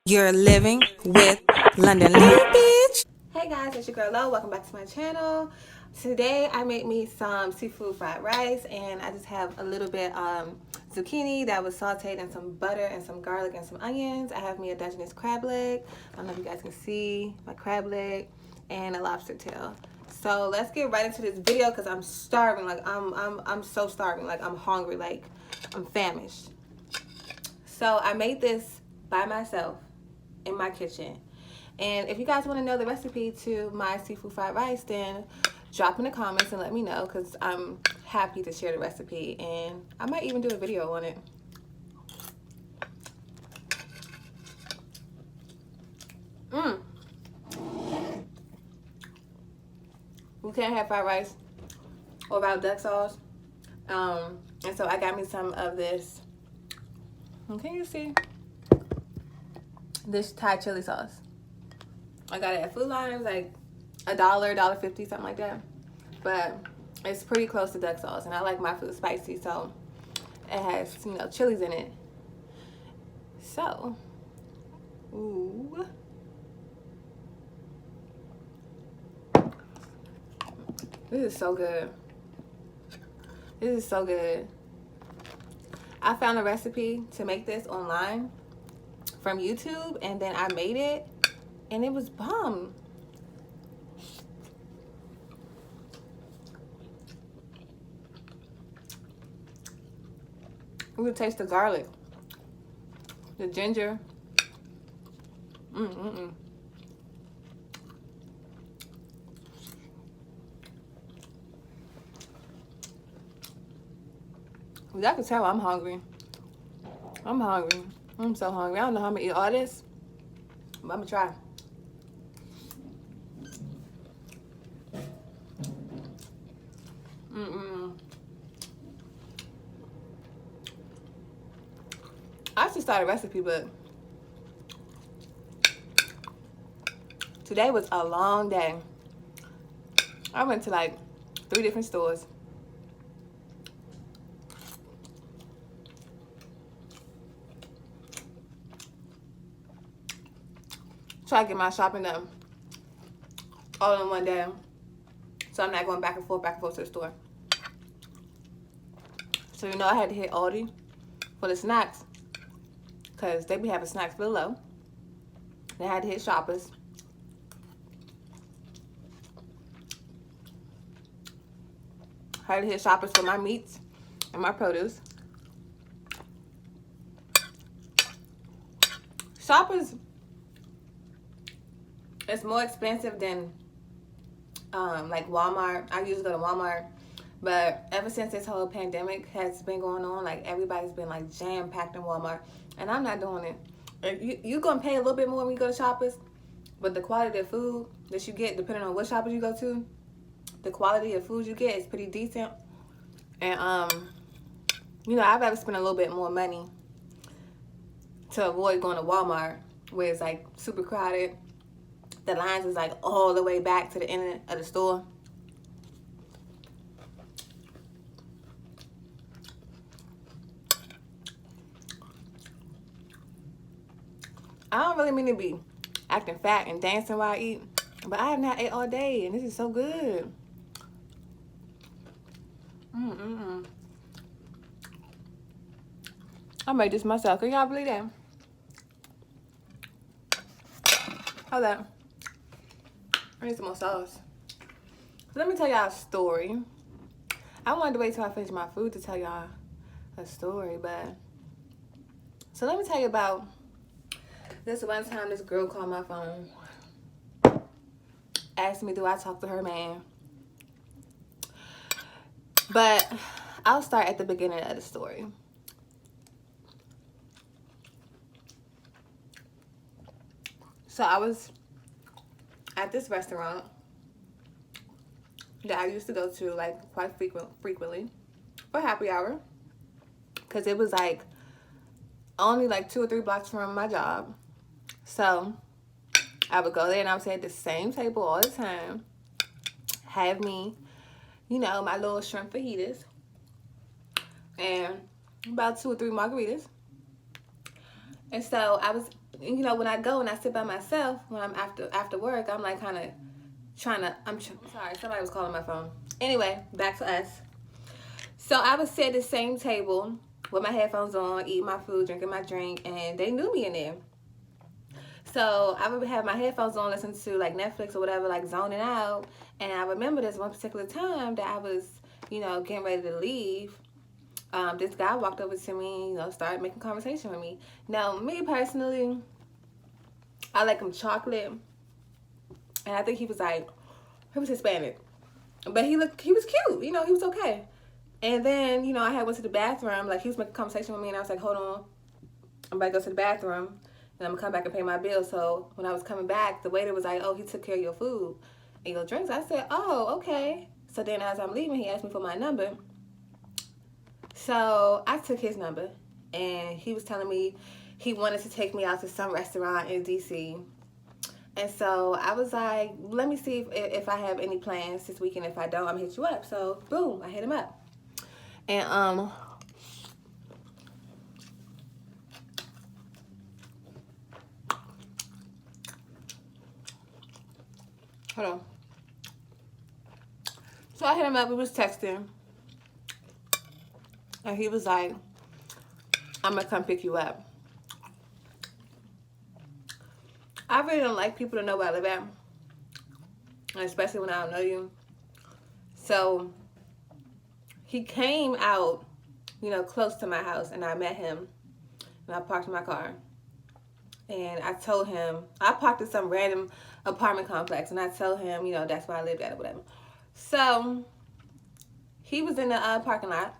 You're living with London Lee, bitch. Hey guys, it's your girl Lo. Welcome back to my channel. Today I made me some seafood fried rice, and I just have a little bit zucchini that was sauteed in some butter and some garlic and some onions. I have me a Dungeness crab leg. I don't know if you guys can see my crab leg, and a lobster tail. So let's get right into this video because I'm starving. Like I'm so starving. Like I'm hungry. Like I'm famished. So I made this by myself in my kitchen. And if you guys want to know the recipe to my seafood fried rice, then drop in the comments and let me know, because I'm happy to share the recipe, and I might even do a video on it. We can't have fried rice without duck sauce. And so I got me some of this. Can you see? This Thai chili sauce. I got it at Food Line. It was like $1, $1.50, something like that. But it's pretty close to duck sauce, and I like my food spicy, so it has, you know, chilies in it. So, ooh, this is so good. This is so good. I found a recipe to make this online from YouTube, and then I made it, and it was bomb. You can taste the garlic, the ginger. Y'all can tell I'm hungry. I'm hungry. I'm so hungry. I don't know how I'm gonna eat all this, but I'm gonna try. I should start a recipe, but today was a long day. I went to like 3 different stores. Try to get my shopping done all in one day, so I'm not going back and forth to the store. So, you know, I had to hit Aldi for the snacks, because they be having snacks real low. Then I had to hit Shoppers. I had to hit Shoppers for my meats and my produce. Shoppers, it's more expensive than like Walmart. I usually go to Walmart, but ever since this whole pandemic has been going on, like everybody's been like jam-packed in Walmart, and I'm not doing it. You're gonna pay a little bit more when you go to Shoppers, but the quality of food that you get, depending on what Shoppers you go to, the quality of food you get is pretty decent. And you know, I'd rather spend a little bit more money to avoid going to Walmart, where it's like super crowded. The lines is like all the way back to the end of the store. I don't really mean to be acting fat and dancing while I eat, but I have not ate all day, and this is so good. I made this myself. Can y'all believe that? Hold on. I need some more sauce. So let me tell y'all a story. I wanted to wait till I finished my food to tell y'all a story, but so let me tell you about this one time this girl called my phone, asked me, do I talk to her man? But I'll start at the beginning of the story. So I was at this restaurant that I used to go to like quite frequently for happy hour, because it was like only like 2 or 3 blocks from my job. So I would go there, and I would sit at the same table all the time, have me, you know, my little shrimp fajitas and about 2 or 3 margaritas. And so I was you know, when I go and I sit by myself, when I'm after work, I'm like kind of sorry, somebody was calling my phone. Anyway, back to us. So I would sit at the same table with my headphones on, eating my food, drinking my drink, and they knew me in there. So I would have my headphones on, listen to like Netflix or whatever, like zoning out. And I remember this one particular time that I was, you know, getting ready to leave. This guy walked over to me, you know, started making conversation with me. Now, me personally, I like him chocolate, and I think he was Hispanic, but he was cute, you know, he was okay. And then, you know, I had went to the bathroom, like he was making conversation with me, and I was like, hold on, I'm about to go to the bathroom, and I'm gonna come back and pay my bill. So when I was coming back, the waiter was like, oh, he took care of your food and your drinks. I said, oh, okay. So then as I'm leaving, he asked me for my number. So I took his number, and he was telling me he wanted to take me out to some restaurant in DC. And so I was like, let me see if I have any plans this weekend. If I don't, I'm gonna hit you up. So boom, I hit him up. And hold on. So I hit him up, we was texting. And he was like, I'm gonna come pick you up. I really don't like people to know where I live at, especially when I don't know you. So he came out, you know, close to my house, and I met him, and I parked my car. And I told him, I parked in some random apartment complex, and I told him, you know, that's where I lived at or whatever. So he was in the parking lot.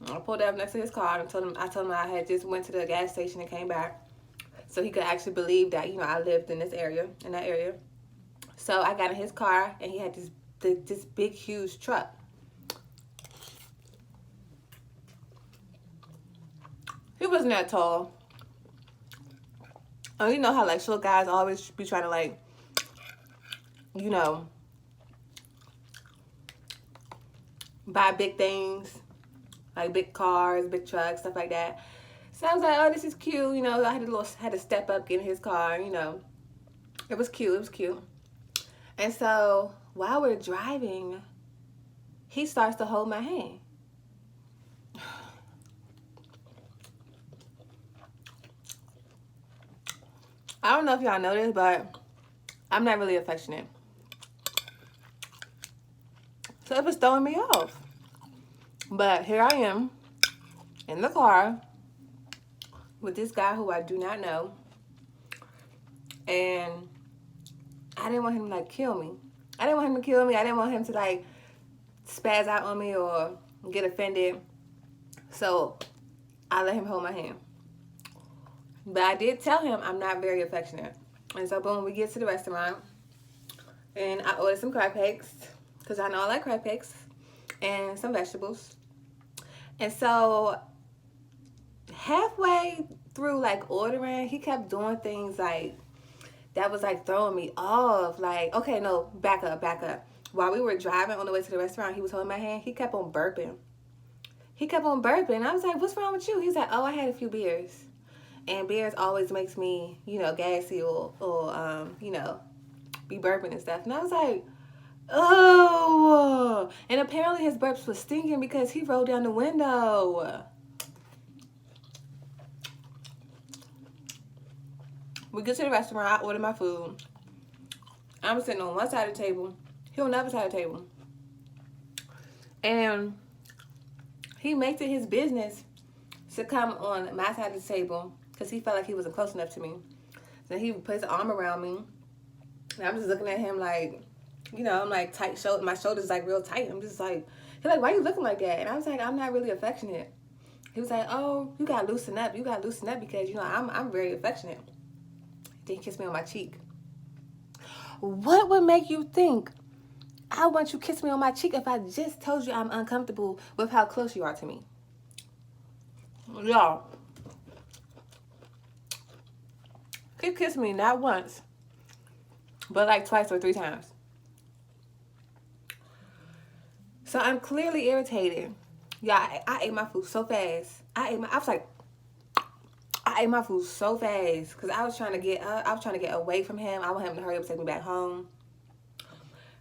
I pulled up next to his car and I told him I had just went to the gas station and came back, so he could actually believe that, you know, I lived in that area. So I got in his car, and he had this big, huge truck. He wasn't that tall. Oh, you know how like short guys always be trying to like, you know, buy big things, like big cars, big trucks, stuff like that. So I was like, oh, this is cute. You know, I had to step up, get in his car. You know, it was cute. It was cute. And so while we're driving, he starts to hold my hand. I don't know if y'all know this, but I'm not really affectionate. So it was throwing me off. But here I am in the car with this guy who I do not know. And I didn't want him to like kill me. I didn't want him to kill me. I didn't want him to like spaz out on me or get offended. So I let him hold my hand. But I did tell him I'm not very affectionate. And so boom, we get to the restaurant, and I ordered some crab cakes, because I know I like crab cakes, and some vegetables. And so halfway through like ordering, he kept doing things like that was like throwing me off. Like, okay, no, back up. While we were driving on the way to the restaurant, he was holding my hand. He kept on burping. I was like, what's wrong with you? He's like, oh, I had a few beers. And beers always makes me, you know, gassy or you know, be burping and stuff. And I was like, oh. And apparently his burps was stinking because he rolled down the window. We get to the restaurant, I order my food. I'm sitting on one side of the table. He on the other side of the table. And he makes it his business to come on my side of the table because he felt like he wasn't close enough to me. So he puts his arm around me. And I'm just looking at him like, you know, I'm like tight shoulder. My shoulder's like real tight. I'm just like, he's like, why you looking like that? And I was like, I'm not really affectionate. He was like, oh, you gotta loosen up. Because, you know, I'm very affectionate. Then he kissed me on my cheek. What would make you think I want you to kiss me on my cheek if I just told you I'm uncomfortable with how close you are to me? Y'all, he kissed me not once, but like twice or three times. So I'm clearly irritated. Yeah, I ate my food so fast. I was like, I ate my food so fast because I was trying to get up. I was trying to get away from him. I want him to hurry up and take me back home.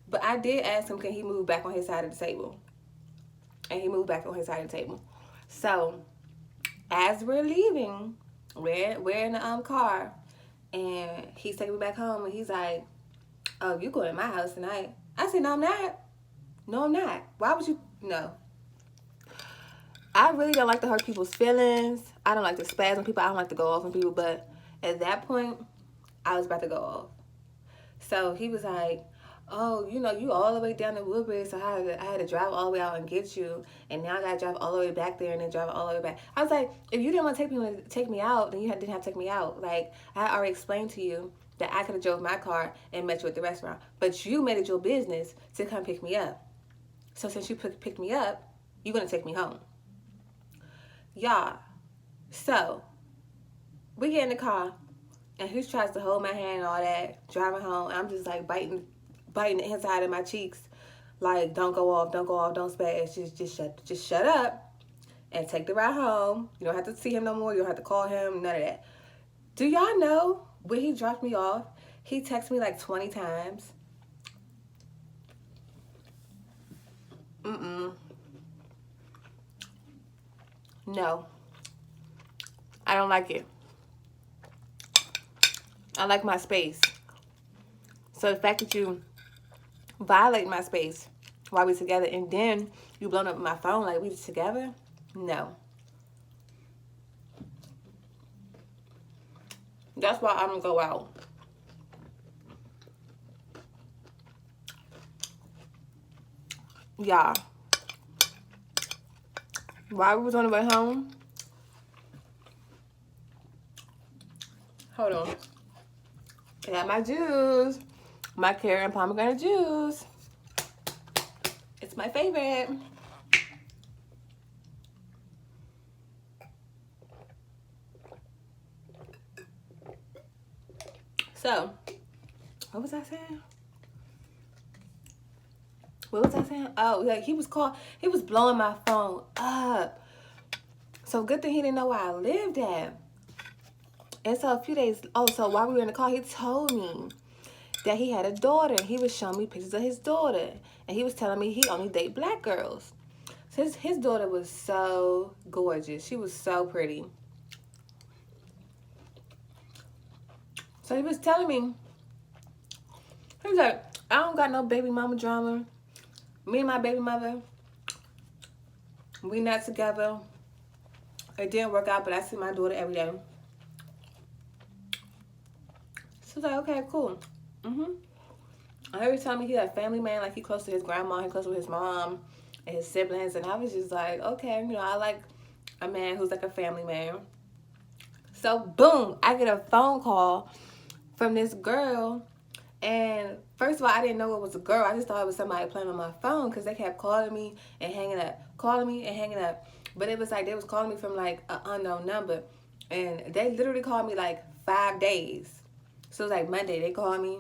But I did ask him, can he move back on his side of the table? And he moved back on his side of the table. So as we're leaving, we're in the car, and he's taking me back home, and he's like, "Oh, you going to my house tonight?" I said, "No, I'm not. No, I'm not. Why would you?" No. I really don't like to hurt people's feelings. I don't like to spaz on people. I don't like to go off on people. But at that point, I was about to go off. So he was like, "Oh, you know, you all the way down to Woodbridge, so I had to drive all the way out and get you, and now I got to drive all the way back there and then drive all the way back." I was like, if you didn't want to take me out, then you didn't have to take me out. Like, I already explained to you that I could have drove my car and met you at the restaurant, but you made it your business to come pick me up. So since you picked me up, you're going to take me home. Y'all, so we get in the car, and he tries to hold my hand and all that, driving home. I'm just like biting the inside of my cheeks, like, don't go off, don't spaz, just shut up and take the ride home. You don't have to see him no more. You don't have to call him, none of that. Do y'all know when he dropped me off, he texted me like 20 times. No, I don't like it. I like my space. So the fact that you violate my space while we're together, and then you blown up my phone like we was together, no. That's why I don't go out. Y'all, while we was on the way home, hold on, I got my juice, my carrot and pomegranate juice. It's my favorite. So, what was I saying? Oh, like he was blowing my phone up. So good thing he didn't know where I lived at. And so a few days, so while we were in the car, he told me that he had a daughter. He was showing me pictures of his daughter. And he was telling me he only date black girls. So his daughter was so gorgeous. She was so pretty. So he was telling me, he was like, I don't got no baby mama drama. Me and my baby mother, we not together. It didn't work out, but I see my daughter every day. So I was like, okay, cool. I heard him tell me he a family man, like he close to his grandma, he close with his mom and his siblings, and I was just like, okay, you know, I like a man who's like a family man. So boom, I get a phone call from this girl, and first of all, I didn't know it was a girl. I just thought it was somebody playing on my phone because they kept calling me and hanging up. But it was like they was calling me from like an unknown number, and they literally called me like 5 days. So it was like Monday, they called me,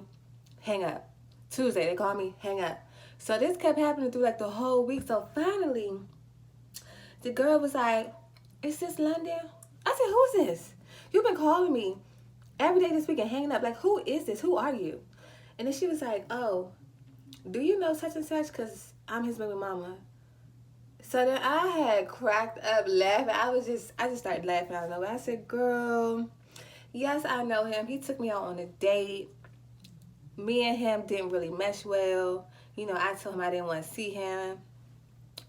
hang up. Tuesday, they called me, hang up. So this kept happening through like the whole week. So finally, the girl was like, is this London? I said, who is this? You've been calling me every day this week and hanging up. Like, who is this? Who are you? And then she was like, oh, do you know such and such? Because I'm his baby mama. So then I had cracked up laughing. I just started laughing out of nowhere. I said, girl, yes, I know him. He took me out on a date. Me and him didn't really mesh well. You know, I told him I didn't want to see him.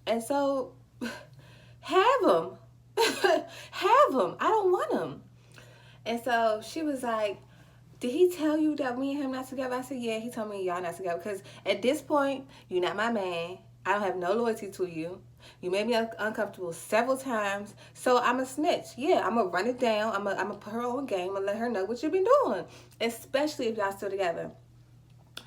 And so, have him. Have him. I don't want him. And so she was like, did he tell you that me and him not together? I said, yeah, he told me y'all not together. Because at this point, you're not my man. I don't have no loyalty to you. You made me uncomfortable several times. So I'm a snitch. Yeah, I'm going to run it down. I'm going to put her on game and let her know what you've been doing. Especially if y'all still together.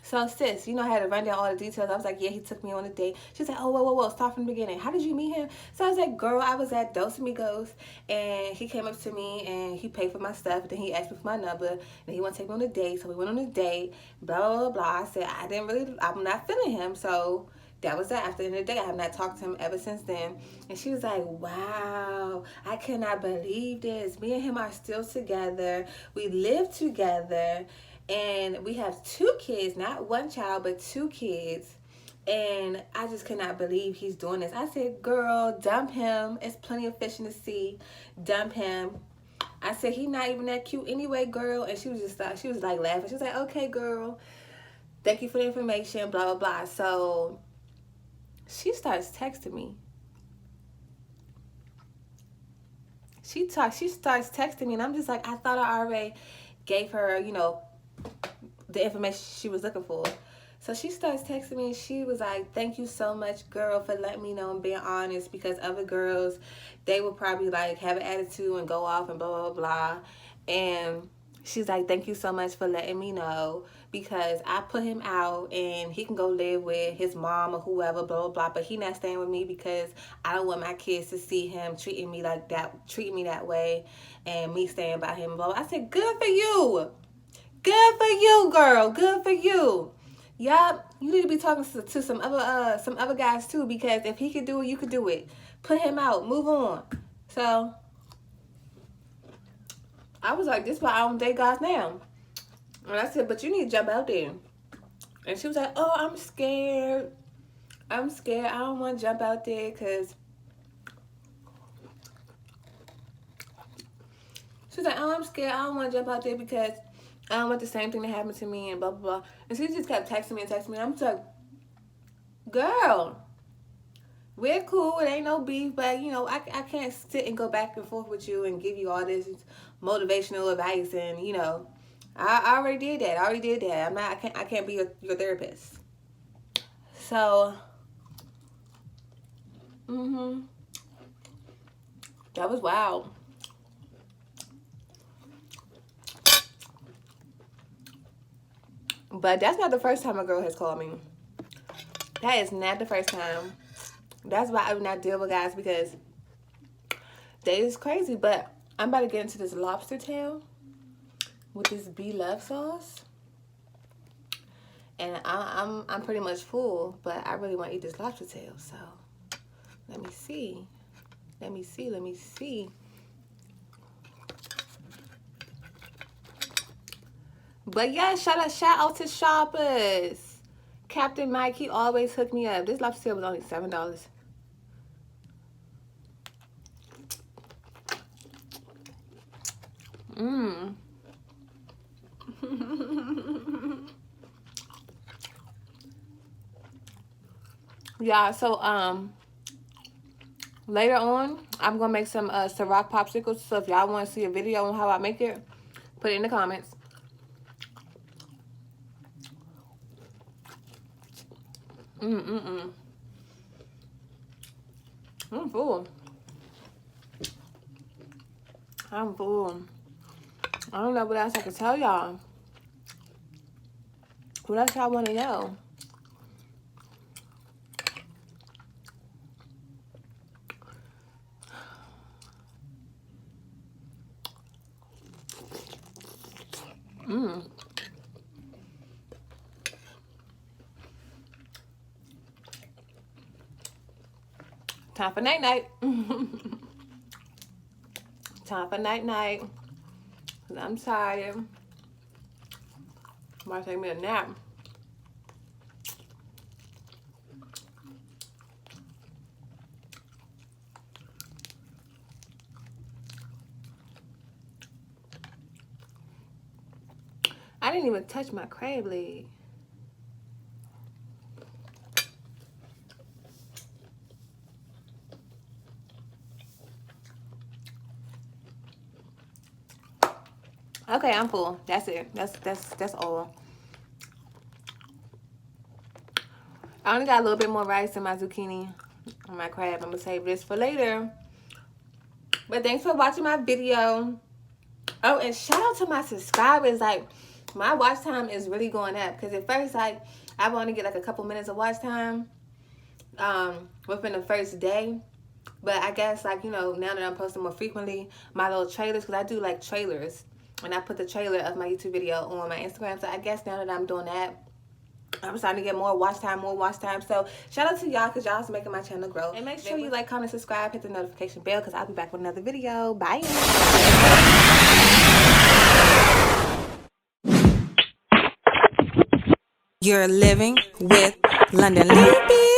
So sis, you know, I had to run down all the details. I was like, yeah, he took me on a date. She's like, oh, whoa, start from the beginning. How did you meet him? So I was like, girl, I was at Dos Amigos, and he came up to me, and he paid for my stuff. Then he asked me for my number, and he wanted to take me on a date. So we went on a date, blah, blah, blah. I said, I'm not feeling him. So that was that. After the end of the day, I have not talked to him ever since then. And she was like, wow, I cannot believe this. Me and him are still together. We live together. And we have 2 kids, not 1 child, but 2 kids. And I just cannot believe he's doing this. I said, girl, dump him. It's plenty of fish in the sea. Dump him. I said, he not even that cute anyway, girl. And she was just like, she was like laughing. She was like, okay, girl. Thank you for the information, blah, blah, blah. So she starts texting me. She starts texting me, and I'm just like, I thought I already gave her, you know, the information she was looking for. So she starts texting me, and she was like, thank you so much, girl, for letting me know and being honest, because other girls, they will probably like have an attitude and go off and blah, blah, blah. And she's like, thank you so much for letting me know, because I put him out and he can go live with his mom or whoever, blah, blah, blah. But he not staying with me because I don't want my kids to see him treating me like that, treating me that way, and me staying by him, blah, blah. I said, good for you. Good for you, girl. Good for you. Yup, you need to be talking to some other guys too, because if he could do it, you could do it. Put him out. Move on. So I was like, this is why I don't date guys now. And I said, but you need to jump out there. And she was like, oh, I'm scared. I'm scared. I don't want to jump out there because she was like, oh, I'm scared. I don't want to jump out there because I don't want the same thing to happen to me and blah, blah, blah. And she just kept texting me and texting me. And I'm just like, girl, we're cool. It ain't no beef. But, you know, I can't sit and go back and forth with you and give you all this motivational advice. And, you know, I already did that. I can't be your therapist. So, that was wild. But that's not the first time a girl has called me. That is not the first time. That's why I do not deal with guys, because they is crazy. But I'm about to get into this lobster tail with this bee love sauce. And I'm pretty much full, but I really want to eat this lobster tail. So let me see. Let me see. But yeah, shout out to shoppers. Captain Mike, he always hooked me up. This lobster tail was only $7. Yeah, so later on I'm gonna make some Ciroc popsicles. So if y'all want to see a video on how I make it, put it in the comments. I'm full. I'm full. I don't know what else I can tell y'all. What else y'all want to know? Time for night-night. Time for night-night. I'm tired. Might take me a nap. I didn't even touch my crab leg. Okay, I'm full. That's it. That's all. I only got a little bit more rice in my zucchini and my crab. I'm gonna save this for later. But thanks for watching my video. Oh, and shout out to my subscribers. Like, my watch time is really going up, because at first, like, I've only get like a couple minutes of watch time within the first day. But I guess, like, you know, now that I'm posting more frequently, my little trailers, because I do like trailers, and I put the trailer of my YouTube video on my Instagram. So I guess now that I'm doing that, I'm starting to get more watch time. So shout out to y'all because y'all's making my channel grow. And make sure you like, comment, subscribe, hit the notification bell because I'll be back with another video. Bye. You're living with London Lee, bitch.